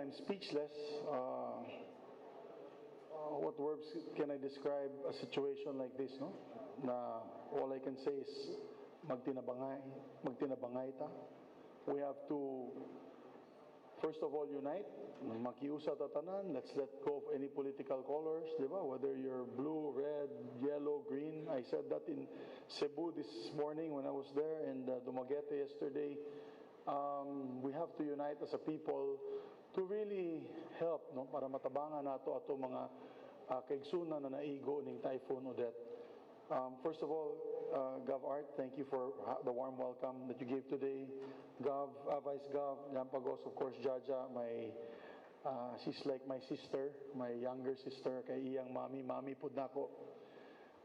I'm speechless. What words can I describe a situation like this, no? Na all I can say is magtinabangay ta. We have to first of all unite, makiusa tatanan. Let's let go of any political colors, di ba? Whether you're blue, red, yellow, green. I said that in Cebu this morning when I was there, and Dumaguete yesterday. We have to unite as a people to really help, no, para matabangan nato ato mga kaigsunan na naigo ning Typhoon Odette. First of all, Gov Art, thank you for the warm welcome that you gave today. Vice Gov Lampagos, of course, Jaja, she's like my sister, my younger sister, kay iyang mami pud nako.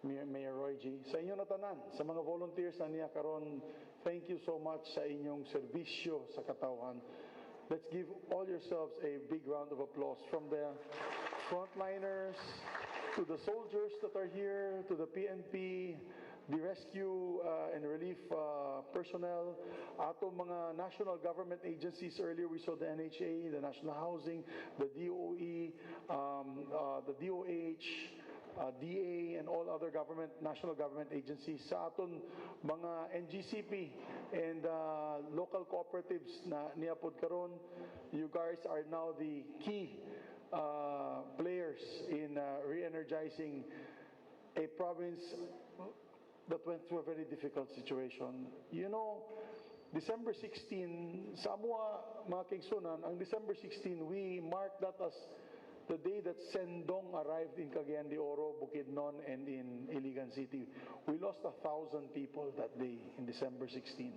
Mayor Roy G. Sa inyo na tanan, sa mga volunteers na niya karon, thank you so much sa inyong serbisyo sa katawhan. Let's give all yourselves a big round of applause, from the frontliners to the soldiers that are here, to the PNP, the rescue and relief personnel, ato mga national government agencies. Earlier we saw the NHA, the National Housing, the DOE, the DOH, DA, and all other national government agencies, sa aton mga NGCP and local cooperatives na niapod karon. You guys are now the key players in re-energizing a province that went through a very difficult situation. You know, December 16, sa amua mga kaigsunan, ang December 16, we marked that as the day that Sendong arrived in Cagayan de Oro, Bukidnon, and in Iligan City. We lost 1,000 people that day in December 16.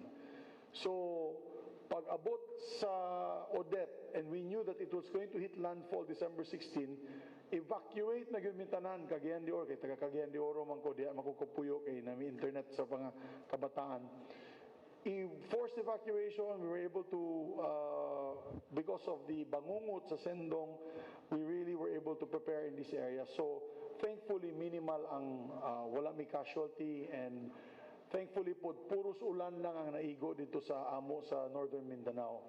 So, pag abot sa Odette, and we knew that it was going to hit landfall December 16, evacuate na yun mintanan Cagayan de Oro, kay taga Cagayan de Oro man ko, diya makukupuyo kay nami internet sa mga kabataan. Forced evacuation, we were able to, because of the bangungot sa Sendong, we really were able to prepare in this area. So, thankfully, minimal ang wala may casualty, and thankfully po, puros ulan lang ang naigo dito sa amo sa Northern Mindanao.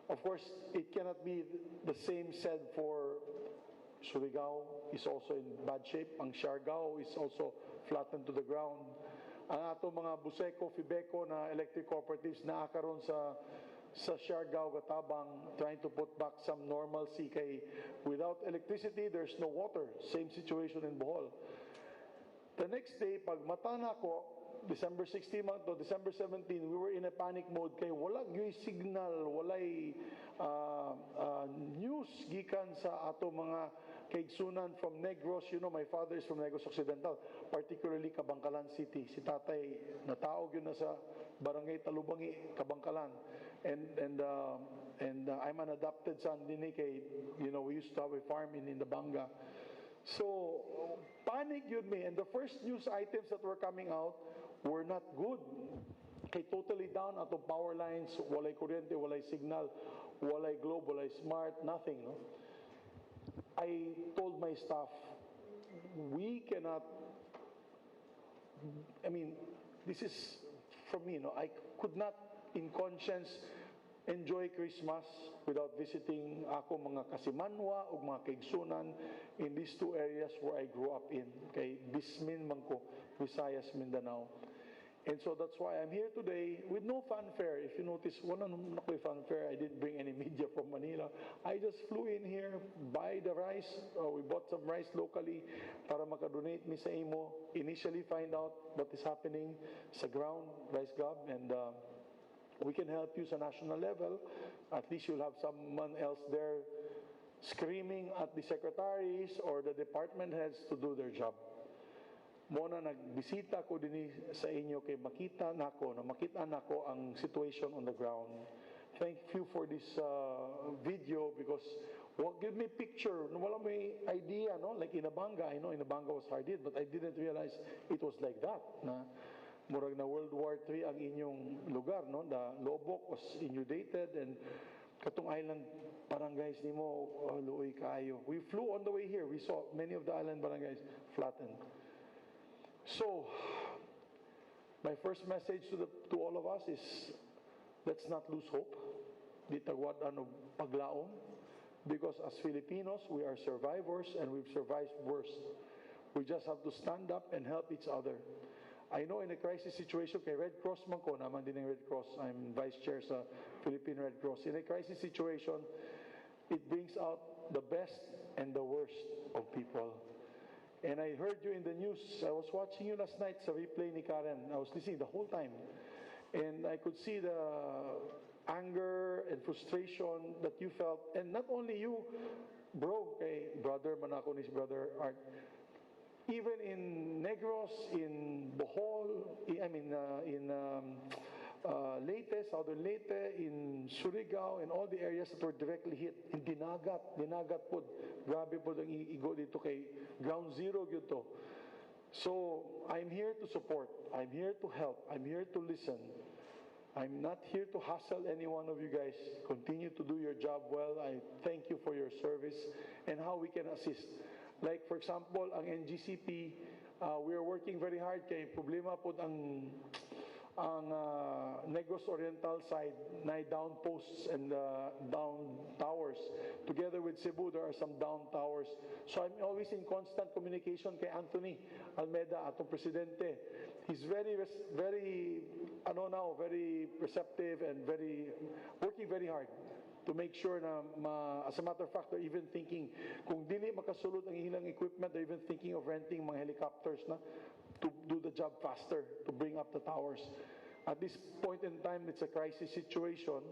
Of course, it cannot be the same said for Surigao, is also in bad shape. Ang Siargao is also flattened to the ground. Ang ato mga Buseco, Fibeco na electric cooperatives na akaron sa Siargao, Gatabang, trying to put back some normalcy, kay without electricity, there's no water. Same situation in Bohol. The next day, pag matana ko, December 16 to December 17, we were in a panic mode kay wala gyud signal, walay news gikan sa ato mga kaigsunan from Negros. You know, my father is from Negros Occidental, particularly Kabangkalan City. Si tatay nataog yun na sa barangay Talubangi, Kabangkalan, and I'm an adopted son din kay, you know, we used to have a farm in Indabanga. So, panic yun me. And the first news items that were coming out were not good. Kay totally down atong power lines, walay kuryente, walay signal, walay globe, walay smart, nothing. No? I told my staff, we cannot, I mean, this is from me, no? I could not in conscience enjoy Christmas without visiting ako mga kasimanwa o mga kaigsunan in these two areas where I grew up in. Kay Bismin man ko, Visayas, Mindanao. And so that's why I'm here today with no fanfare. If you notice, wala naman ako'y fanfare. I didn't bring any media from Manila. I just flew in here, buy the rice. We bought some rice locally para makadonate mi sa imo. Initially find out what is happening sa ground, Vice Gov, and we can help you sa national level. At least you'll have someone else there screaming at the secretaries or the department heads to do their job. Muna nagbisita ko din sa inyo kay makita nako ang situation on the ground. Thank you for this video, because give me picture. Wala may idea, no? Like Inabanga, I know Inabanga was hard hit, but I didn't realize it was like that. Na murag na World War III ang inyong lugar, no? The Lobok was inundated, and katong island barangays nimo luoy kaayo. We flew on the way here. We saw many of the island barangays flattened. So, my first message to all of us is, let's not lose hope. Di tagwad ano paglaom. because as Filipinos, we are survivors and we've survived worse. We just have to stand up and help each other. I know in a crisis situation, kay Red Cross man ko, naman din ng Red Cross, I'm vice chair sa Philippine Red Cross. In a crisis situation, it brings out the best and the worst of people. And I heard you in the news. I was watching you last night sa replay ni Karen. I was listening the whole time. And I could see the anger and frustration that you felt. And not only you, bro, kay brother man ako ni si Brother Art. Even in Negros, in Bohol, Leyte, Southern Leyte, in Surigao, and all the areas that were directly hit, in Dinagat po, grabe po ang igo dito kay ground zero gito. So, I'm here to support, I'm here to help, I'm here to listen. I'm not here to hassle any one of you guys. Continue to do your job well. I thank you for your service and how we can assist. Like, for example, ang NGCP, we are working very hard kay problema po ang Negros Oriental side na down posts and down towers. Together with Cebu, there are some down towers. So I'm always in constant communication kay Anthony Almeida, atong presidente. He's very receptive and working very hard to make sure na, as a matter of fact, they're even thinking, kung dili makasulod ang ilang equipment, they're even thinking of renting mga helicopters na to do the job faster, to bring up the towers. At this point in time, it's a crisis situation.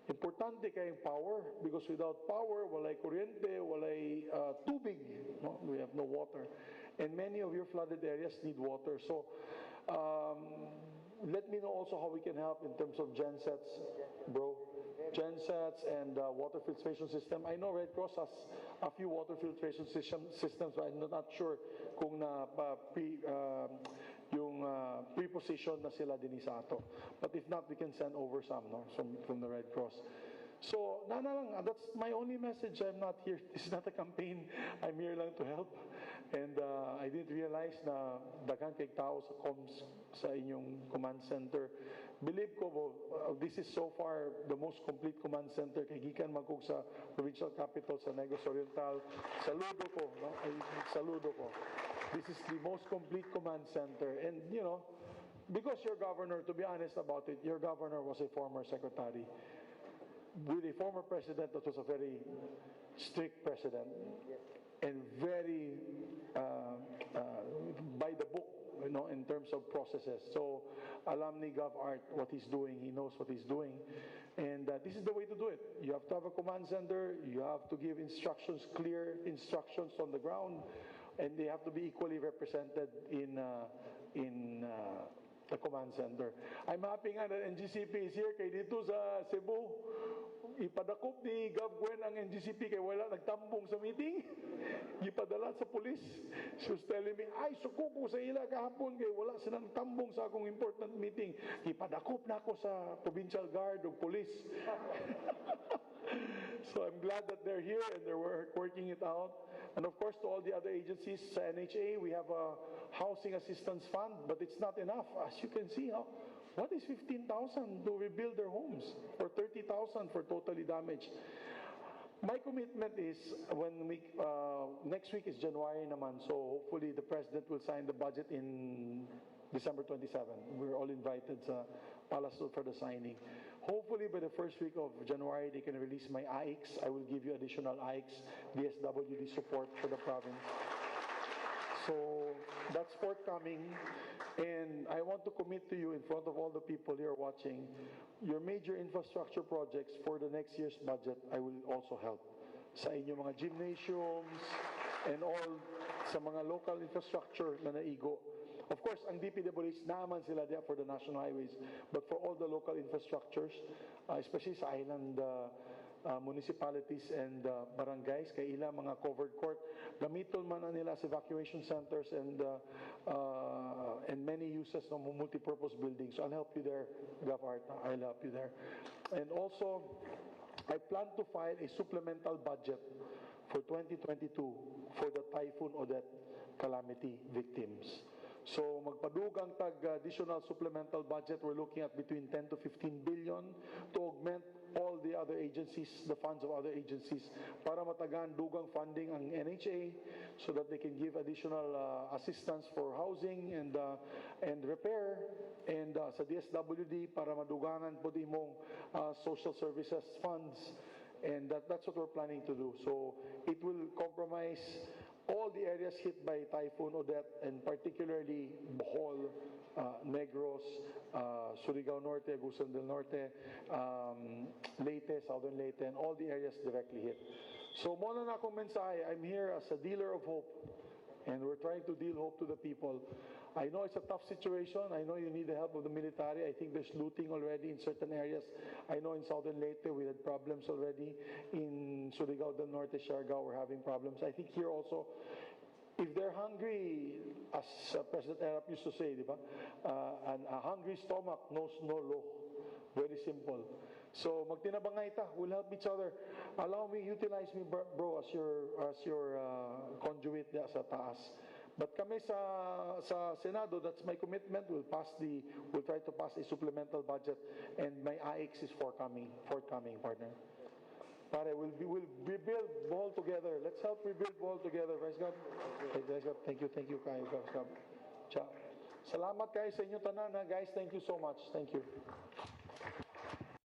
Importante kayong power, because without power, walay kuryente, walay tubig, no? We have no water. And many of your flooded areas need water. So, let me know also how we can help in terms of gensets, bro. Gensets and water filtration system. I know Red Cross has a few water filtration systems, but I'm not sure kung pre-position na sila din sa ato. But if not, we can send over some, no, from the Red Cross. So, that's my only message. I'm not here. This is not a campaign. I'm here lang to help. And I didn't realize na daghang kay tao sa comms sa inyong command center. Believe ko, this is so far the most complete command center kay gikan magkog sa provincial capital sa Negros Oriental. Saludo ko, no? Saludo ko. This is the most complete command center. And, you know, because your governor, to be honest about it, your governor was a former secretary with a former president that was a very strict president and very by the book, you know, in terms of processes. So, alam ni Gov Art what he's doing. He knows what he's doing. And this is the way to do it. You have to have a command center. You have to give instructions, clear instructions on the ground. And they have to be equally represented in the command center. I'm happy nga that NGCP is here kay dito sa Cebu. Ipadakop ni Gov Gwen ang NGCP kay wala nagtambong sa meeting. Ipadala sa police. She was telling me, ay, suko ko sa ila kahapon kay wala silang tambong sa akong important meeting. Ipadakop na ako sa provincial guard o police. So I'm glad that they're here and they're working it out. And of course, to all the other agencies, sa NHA, we have a housing assistance fund, but it's not enough. As you can see, what is 15,000 to rebuild their homes, or 30,000 for totally damaged? My commitment is when next week is January naman, so hopefully the President will sign the budget in December 27. We're all invited sa Palace for the signing. Hopefully by the first week of January, they can release my AIX. I will give you additional AIX, DSWD support for the province. So that's forthcoming. And I want to commit to you in front of all the people here watching, your major infrastructure projects for the next year's budget, I will also help. Sa inyong mga gymnasiums and all sa mga local infrastructure na naigo. Of course, ang DPWH naman sila there for the national highways, but for all the local infrastructures, especially sa island municipalities and barangays, kay ilang mga covered court, gamiton man na nila as evacuation centers and many uses ng multi-purpose buildings. So I'll help you there, Gov Art. I'll help you there. And also, I plan to file a supplemental budget for 2022 for the Typhoon Odette calamity victims. So magpadugang additional supplemental budget, we're looking at between 10 to 15 billion to augment all the the other agencies, the funds of other agencies, para matagaan dugang funding ang NHA so that they can give additional assistance for housing and repair, and sa DSWD para madugangan po imong social services funds. And that's what we're planning to do. So it will compromise all the areas hit by Typhoon Odette, and particularly Bohol, Negros, Surigao Norte, Agusan del Norte, Leyte, Southern Leyte, and all the areas directly hit. So muna na akong mensahe, I'm here as a dealer of hope, and we're trying to deal hope to the people. I know it's a tough situation. I know you need the help of the military. I think there's looting already in certain areas. I know in Southern Leyte we had problems already. In Surigao del Norte, Siargao, we're having problems. I think here also, if they're hungry, as President Erap used to say, di ba? And a hungry stomach knows no law. Very simple. So magtinabangay ta. We'll help each other. Allow me, utilize me, bro, as your conduit sa taas. But kami sa Senado, that's my commitment. We'll try to pass a supplemental budget, and my AX is forthcoming, partner. Pare, we'll rebuild Bohol together. Let's help rebuild Bohol together. Vice Gov. Thank you, Vice Gov. Salamat kayo sa inyo tanan, guys. Thank you so much. Thank you.